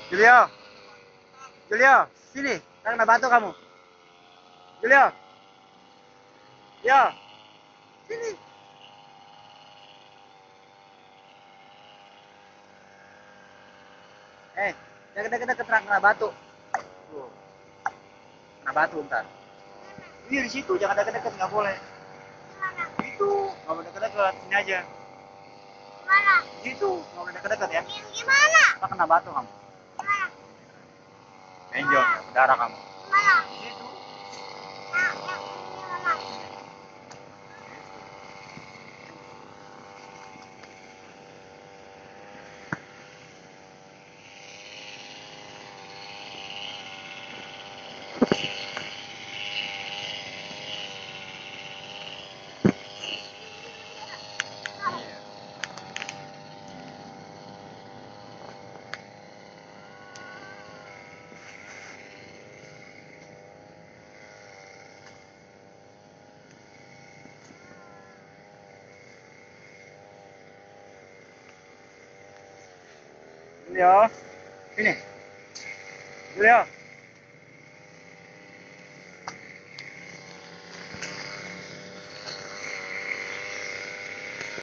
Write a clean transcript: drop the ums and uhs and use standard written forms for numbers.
Julio, Julio, sini. Saya kena batu kamu. Julio, yo, sini. Jangan deket-deket kena batu. Tuh, kena batu ntar. Ini di situ, jangan deket-deket, nggak boleh. Itu, nggak boleh deket-deket, sini aja. Gimana? Gitu, nggak boleh deket-deket ya. Gimana? Ntar kena batu kamu. Gimana? Benjol, darah kamu. Gimana? Gitu. Gimana? Julio, sini. Julio.